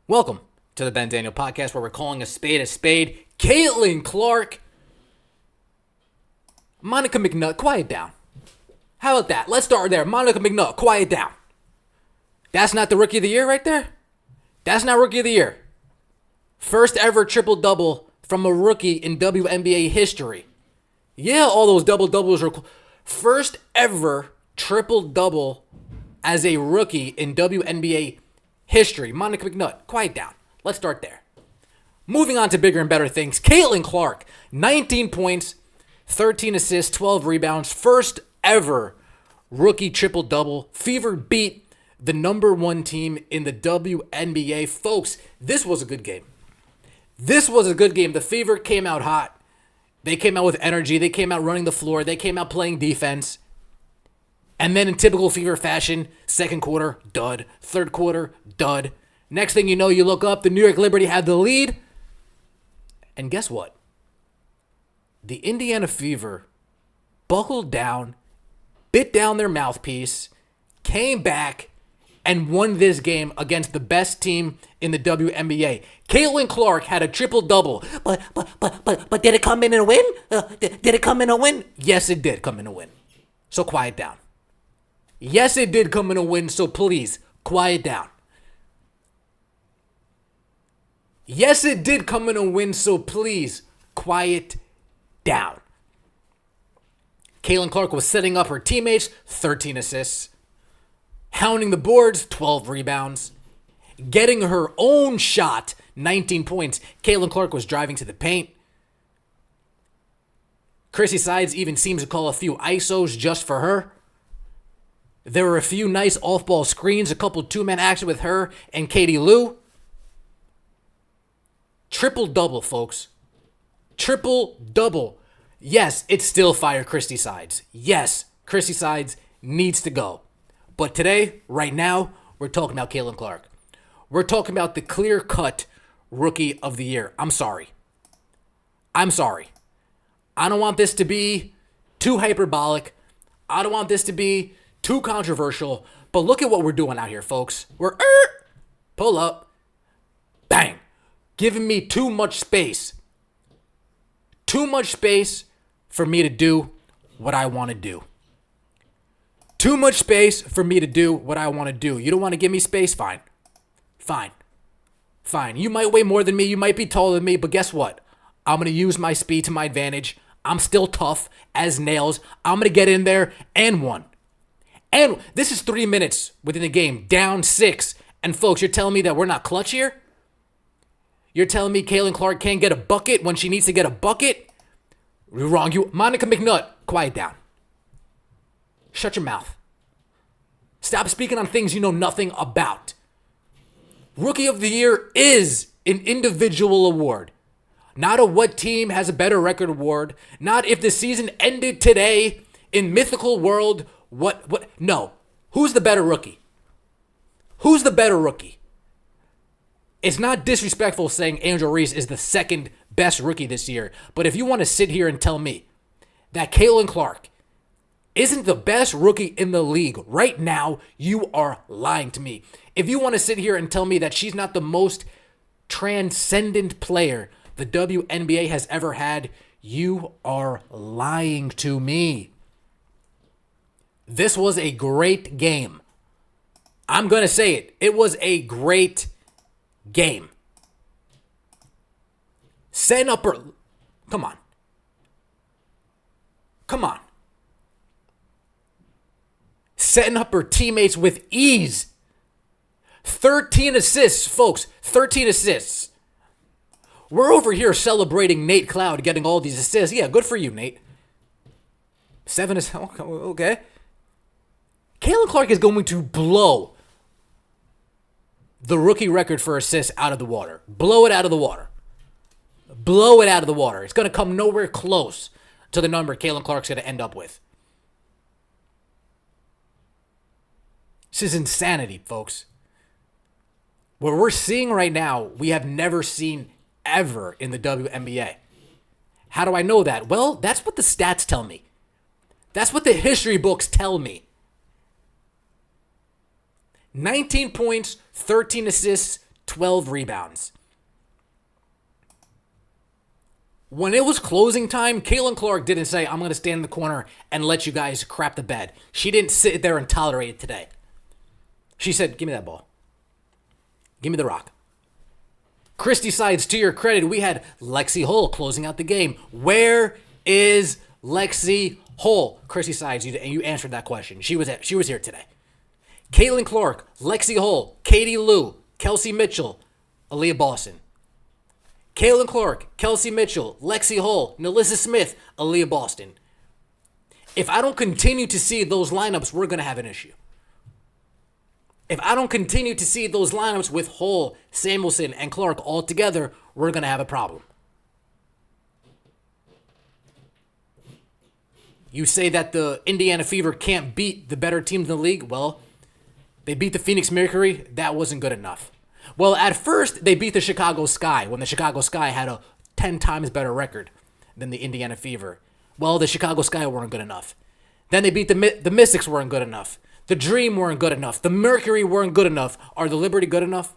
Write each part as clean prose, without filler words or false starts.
Welcome to the Ben Daniel Podcast, where we're calling a spade a spade. Caitlyn Clark. Monica McNutt, quiet down. How about that? Let's start there. Monica McNutt, quiet down. That's not the Rookie of the Year right there? That's not Rookie of the Year. First ever triple-double from a rookie in WNBA history. Yeah, all those double-doubles are cool. First ever triple-double as a rookie in WNBA history. Monica McNutt, quiet down. Let's start there. Moving on to bigger and better things. Caitlyn Clark, 19 points, 13 assists, 12 rebounds. First ever rookie triple-double. Fever beat the number one team in the WNBA. Folks, this was a good game. This was a good game. The Fever came out hot. They came out with energy. They came out running the floor. They came out playing defense. And then in typical Fever fashion, second quarter, dud. Third quarter, dud. Next thing you know, you look up, the New York Liberty had the lead. And guess what? The Indiana Fever buckled down, bit down their mouthpiece, came back, and won this game against the best team in the WNBA. Caitlyn Clark had a triple-double. But did it come in a win? Did it come in a win? Yes, it did come in a win. So quiet down. Yes, it did come in a win, so please, quiet down. Yes, it did come in a win, so please, quiet down. Caitlyn Clark was setting up her teammates, 13 assists. Hounding the boards, 12 rebounds. Getting her own shot, 19 points. Caitlyn Clark was driving to the paint. Chrissy Sides even seems to call a few ISOs just for her. There were a few nice off-ball screens, a couple two-man action with her and Katie Lou. Triple-double, folks. Triple-double. Yes, it's still fire Chrissy Sides. Yes, Chrissy Sides needs to go. But today, right now, we're talking about Caitlyn Clark. We're talking about the clear-cut Rookie of the Year. I'm sorry. I don't want this to be too hyperbolic. I don't want this to be too controversial. But look at what we're doing out here, folks. We're pull up. Bang. Giving me too much space. Too much space for me to do what I want to do. Too much space for me to do what I want to do. You don't want to give me space? Fine. You might weigh more than me. You might be taller than me. But guess what? I'm going to use my speed to my advantage. I'm still tough as nails. I'm going to get in there and won. And this is 3 minutes within the game. Down 6. And folks, you're telling me that we're not clutch here? You're telling me Caitlyn Clark can't get a bucket when she needs to get a bucket? You're wrong. Monica McNutt, quiet down. Shut your mouth. Stop speaking on things you know nothing about. Rookie of the Year is an individual award. Not a what team has a better record award. Not if the season ended today in mythical world. What? No. Who's the better rookie? Who's the better rookie? It's not disrespectful saying Angel Reese is the second best rookie this year. But if you want to sit here and tell me that Caitlyn Clark isn't the best rookie in the league right now, you are lying to me. If you want to sit here and tell me that she's not the most transcendent player the WNBA has ever had, you are lying to me. This was a great game. I'm going to say it. It was a great game. Setting up her... Come on. Setting up her teammates with ease. 13 assists, folks. 13 assists. We're over here celebrating Nate Cloud getting all these assists. Yeah, good for you, Nate. 7 assists. Okay. Caitlyn Clark is going to blow the rookie record for assists out of the water. Blow it out of the water. It's going to come nowhere close to the number Caitlyn Clark's going to end up with. This is insanity, folks. What we're seeing right now, we have never seen ever in the WNBA. How do I know that? Well, that's what the stats tell me. That's what the history books tell me. 19 points, 13 assists, 12 rebounds. When it was closing time, Caitlyn Clark didn't say, I'm going to stand in the corner and let you guys crap the bed. She didn't sit there and tolerate it today. She said, give me that ball. Give me the rock. Christy Sides, to your credit, we had Lexi Hull closing out the game. Where is Lexi Hull? Christy Sides, you answered that question. She was here today. Caitlyn Clark, Lexi Hull, Katie Lou, Kelsey Mitchell, Aaliyah Boston. Caitlyn Clark, Kelsey Mitchell, Lexi Hull, Nalissa Smith, Aaliyah Boston. If I don't continue to see those lineups, we're going to have an issue. If I don't continue to see those lineups with Hull, Samuelson, and Clark all together, we're going to have a problem. You say that the Indiana Fever can't beat the better teams in the league? Well, they beat the Phoenix Mercury. That wasn't good enough. Well, at first, they beat the Chicago Sky when the Chicago Sky had a 10 times better record than the Indiana Fever. Well, the Chicago Sky weren't good enough. Then they beat the Mystics weren't good enough. The Dream weren't good enough. The Mercury weren't good enough. Are the Liberty good enough?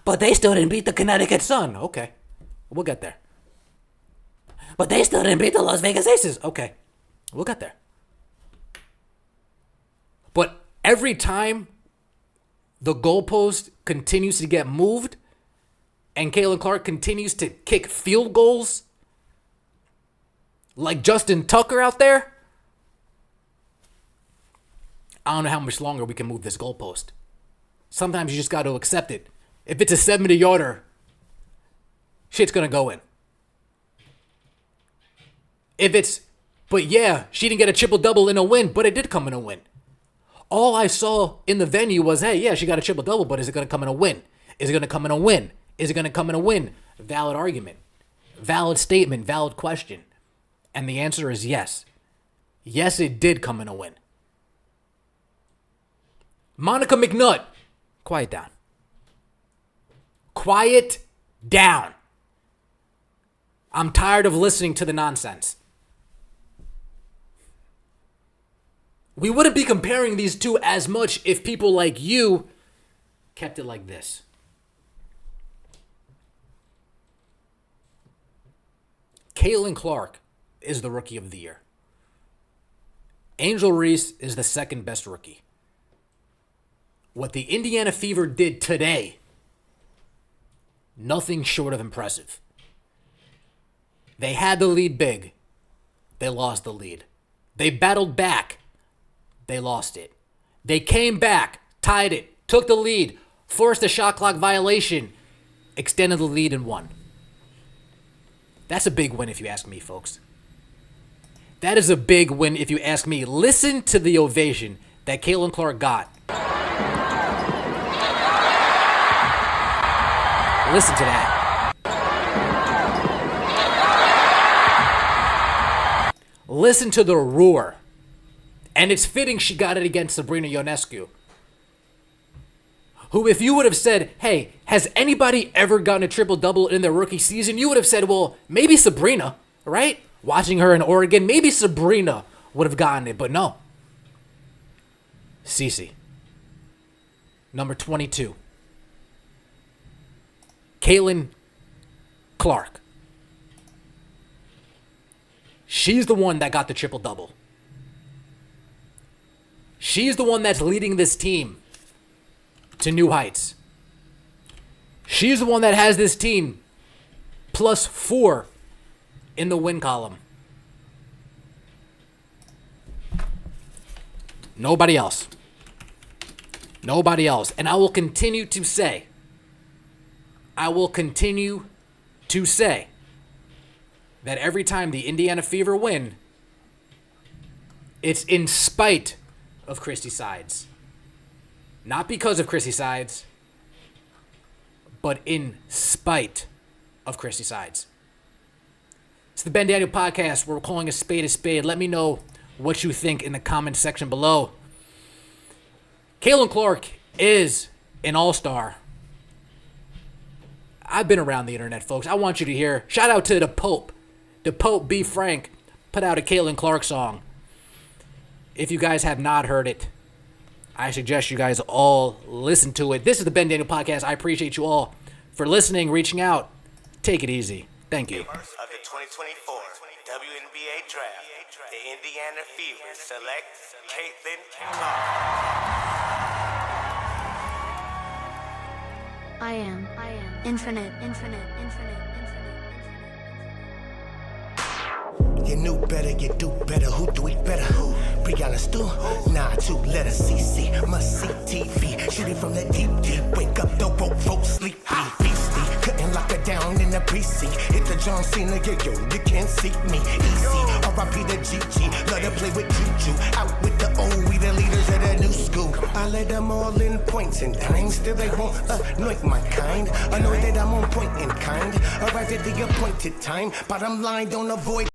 But they still didn't beat the Connecticut Sun. Okay, we'll get there. But they still didn't beat the Las Vegas Aces. Okay, we'll get there. But every time the goalpost continues to get moved and Caitlyn Clark continues to kick field goals like Justin Tucker out there, I don't know how much longer we can move this goalpost. Sometimes you just got to accept it. If it's a 70-yarder, shit's going to go in. But yeah, she didn't get a triple-double in a win, but it did come in a win. All I saw in the venue was, hey, yeah, she got a triple-double, but is it going to come in a win? Is it going to come in a win? Is it going to come in a win? Valid argument. Valid statement. Valid question. And the answer is yes. Yes, it did come in a win. Monica McNutt, quiet down. Quiet down. I'm tired of listening to the nonsense. We wouldn't be comparing these two as much if people like you kept it like this. Caitlyn Clark is the Rookie of the Year. Angel Reese is the second best rookie. What the Indiana Fever did today, nothing short of impressive. They had the lead big. They lost the lead. They battled back. They lost it. They came back, tied it, took the lead, forced a shot clock violation, extended the lead and won. That's a big win if you ask me, folks. That is a big win if you ask me. Listen to the ovation that Caitlyn Clark got. Listen to that. Listen to the roar. And it's fitting she got it against Sabrina Ionescu, who, if you would have said, hey, has anybody ever gotten a triple-double in their rookie season? You would have said, well, maybe Sabrina, right? Watching her in Oregon, maybe Sabrina would have gotten it, but no. Cece, number 22. Caitlyn Clark. She's the one that got the triple-double. She's the one that's leading this team to new heights. She's the one that has this team +4 in the win column. Nobody else. Nobody else. And I will continue to say that every time the Indiana Fever win, it's in spite of Christy Sides. Not because of Christy Sides, but in spite of Christy Sides. It's the Ben Daniel Podcast. We're calling a spade a spade. Let me know what you think in the comment section below. Caitlyn Clark is an all-star. I've been around the internet, folks. I want you to hear. Shout out to the Pope. The Pope B. Frank put out a Caitlyn Clark song. If you guys have not heard it, I suggest you guys all listen to it. This is the Ben Daniel Podcast. I appreciate you all for listening, reaching out. Take it easy. Thank you. Of the 2024 WNBA Draft, the Indiana Fever select Caitlyn Clark. I am infinite. You knew better, you do better. Who do it better? Brianna Stu? Nah, 2 letters. CC, must see TV. Shoot it from the deep. Wake up, the woke folks sleepy. Beastie, couldn't lock her down in the precinct. Hit the John Cena, yeah, yo, you can't see me. Easy, R.I.P. the GG. Love to play with Juju. Out with the old, we the leaders of the new school. I let them all in points and dimes. Still they won't anoint my kind. I know that I'm on point in kind. Arrived at the appointed time. Bottom line, don't avoid